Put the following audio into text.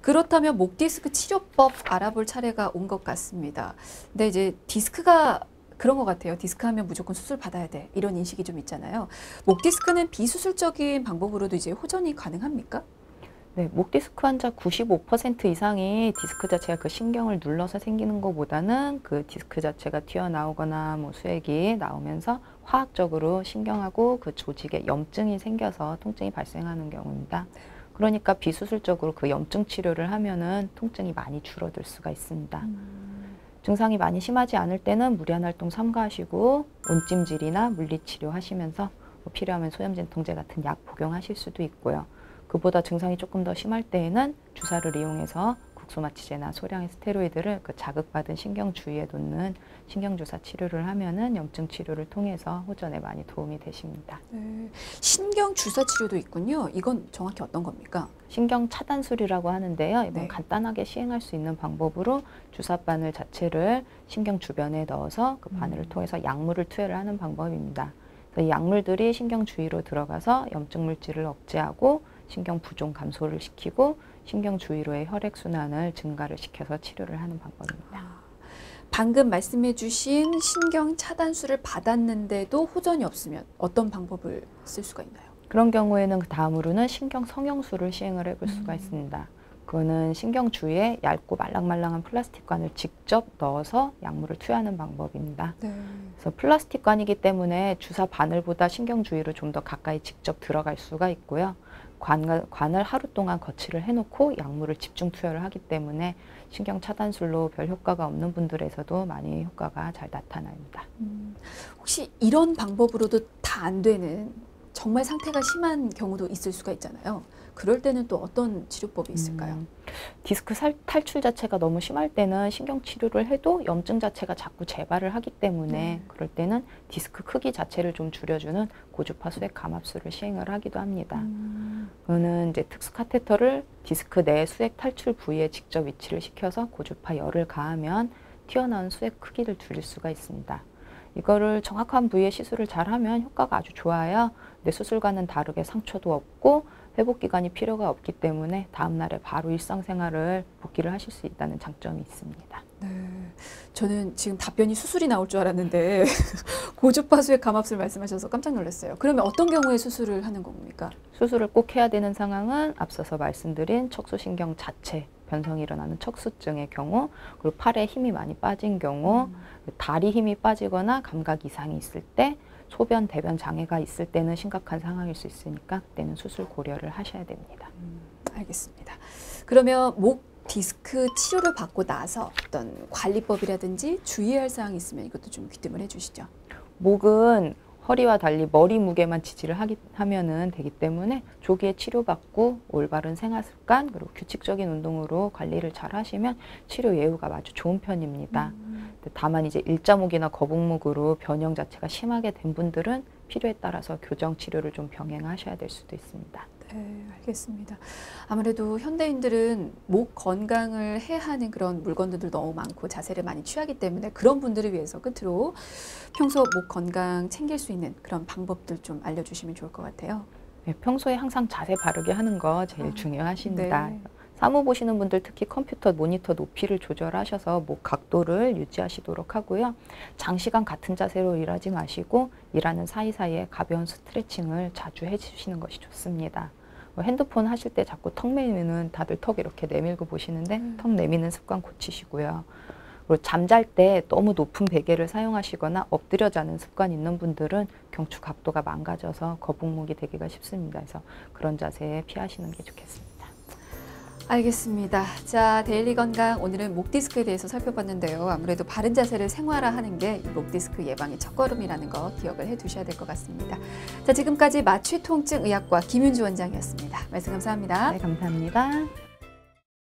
그렇다면 목 디스크 치료법 알아볼 차례가 온 것 같습니다. 근데 이제 디스크가 그런 것 같아요. 디스크 하면 무조건 수술 받아야 돼. 이런 인식이 좀 있잖아요. 목 디스크는 비수술적인 방법으로도 이제 호전이 가능합니까? 네, 목 디스크 환자 95% 이상이 디스크 자체가 그 신경을 눌러서 생기는 것보다는 그 디스크 자체가 튀어나오거나 뭐 수액이 나오면서 화학적으로 신경하고 그 조직에 염증이 생겨서 통증이 발생하는 경우입니다. 그러니까 비수술적으로 그 염증 치료를 하면은 통증이 많이 줄어들 수가 있습니다. 증상이 많이 심하지 않을 때는 무리한 활동 삼가하시고 온찜질이나 물리치료 하시면서 뭐 필요하면 소염진통제 같은 약 복용하실 수도 있고요. 그보다 증상이 조금 더 심할 때에는 주사를 이용해서 국소마취제나 소량의 스테로이드를 그 자극받은 신경 주위에 놓는 신경주사 치료를 하면은 염증 치료를 통해서 호전에 많이 도움이 되십니다. 네. 신경주사 치료도 있군요. 이건 정확히 어떤 겁니까? 신경 차단술이라고 하는데요. 이건 네. 간단하게 시행할 수 있는 방법으로 주사 바늘 자체를 신경 주변에 넣어서 그 바늘을 통해서 약물을 투여를 하는 방법입니다. 그래서 이 약물들이 신경 주위로 들어가서 염증 물질을 억제하고 신경 부종 감소를 시키고 신경 주위로의 혈액순환을 증가를 시켜서 치료를 하는 방법입니다. 방금 말씀해 주신 신경 차단술을 받았는데도 호전이 없으면 어떤 방법을 쓸 수가 있나요? 그런 경우에는 그 다음으로는 신경 성형술을 시행을 해볼 수가 있습니다. 그거는 신경 주위에 얇고 말랑말랑한 플라스틱 관을 직접 넣어서 약물을 투여하는 방법입니다. 네. 그래서 플라스틱 관이기 때문에 주사 바늘보다 신경 주위로 좀 더 가까이 직접 들어갈 수가 있고요. 관을 하루 동안 거치를 해놓고 약물을 집중 투여를 하기 때문에 신경 차단술로 별 효과가 없는 분들에서도 많이 효과가 잘 나타납니다. 혹시 이런 방법으로도 다 안 되는 정말 상태가 심한 경우도 있을 수가 있잖아요. 그럴 때는 또 어떤 치료법이 있을까요? 디스크 탈출 자체가 너무 심할 때는 신경치료를 해도 염증 자체가 자꾸 재발을 하기 때문에 그럴 때는 디스크 크기 자체를 좀 줄여주는 고주파 수액 감압술을 시행을 하기도 합니다. 그거는 이제 특수 카테터를 디스크 내 수액 탈출 부위에 직접 위치를 시켜서 고주파 열을 가하면 튀어나온 수액 크기를 줄일 수가 있습니다. 이거를 정확한 부위에 시술을 잘하면 효과가 아주 좋아요. 근데 수술과는 다르게 상처도 없고 회복 기간이 필요가 없기 때문에 다음 날에 바로 일상생활을 복귀를 하실 수 있다는 장점이 있습니다. 네, 저는 지금 답변이 수술이 나올 줄 알았는데 고주파 수액 감압술 말씀하셔서 깜짝 놀랐어요. 그러면 어떤 경우에 수술을 하는 겁니까? 수술을 꼭 해야 되는 상황은 앞서서 말씀드린 척수신경 자체 변성이 일어나는 척수증의 경우, 그리고 팔에 힘이 많이 빠진 경우, 다리 힘이 빠지거나 감각 이상이 있을 때, 소변, 대변 장애가 있을 때는 심각한 상황일 수 있으니까 그때는 수술 고려를 하셔야 됩니다. 알겠습니다. 그러면 목 디스크 치료를 받고 나서 어떤 관리법이라든지 주의해야 할 사항이 있으면 이것도 좀 귀뜸을 해주시죠. 목은 허리와 달리 머리 무게만 지지를 하면은 되기 때문에 조기에 치료받고 올바른 생활습관 그리고 규칙적인 운동으로 관리를 잘 하시면 치료 예후가 아주 좋은 편입니다. 다만 이제 일자목이나 거북목으로 변형 자체가 심하게 된 분들은 필요에 따라서 교정 치료를 좀 병행하셔야 될 수도 있습니다. 네, 알겠습니다. 아무래도 현대인들은 목 건강을 해야 하는 그런 물건들도 너무 많고 자세를 많이 취하기 때문에 그런 분들을 위해서 끝으로 평소 목 건강 챙길 수 있는 그런 방법들 좀 알려주시면 좋을 것 같아요. 네, 평소에 항상 자세 바르게 하는 거 제일 중요하십니다. 네. 사무 보시는 분들 특히 컴퓨터 모니터 높이를 조절하셔서 목 각도를 유지하시도록 하고요. 장시간 같은 자세로 일하지 마시고 일하는 사이사이에 가벼운 스트레칭을 자주 해주시는 것이 좋습니다. 핸드폰 하실 때 자꾸 턱 내미는 다들 턱 이렇게 내밀고 보시는데 턱 내미는 습관 고치시고요. 그리고 잠잘 때 너무 높은 베개를 사용하시거나 엎드려 자는 습관 있는 분들은 경추 각도가 망가져서 거북목이 되기가 쉽습니다. 그래서 그런 자세 피하시는 게 좋겠습니다. 알겠습니다. 자, 데일리 건강 오늘은 목 디스크에 대해서 살펴봤는데요. 아무래도 바른 자세를 생활화하는 게 목 디스크 예방의 첫걸음이라는 거 기억을 해두셔야 될 것 같습니다. 자, 지금까지 마취통증의학과 김윤주 원장이었습니다. 말씀 감사합니다. 네, 감사합니다.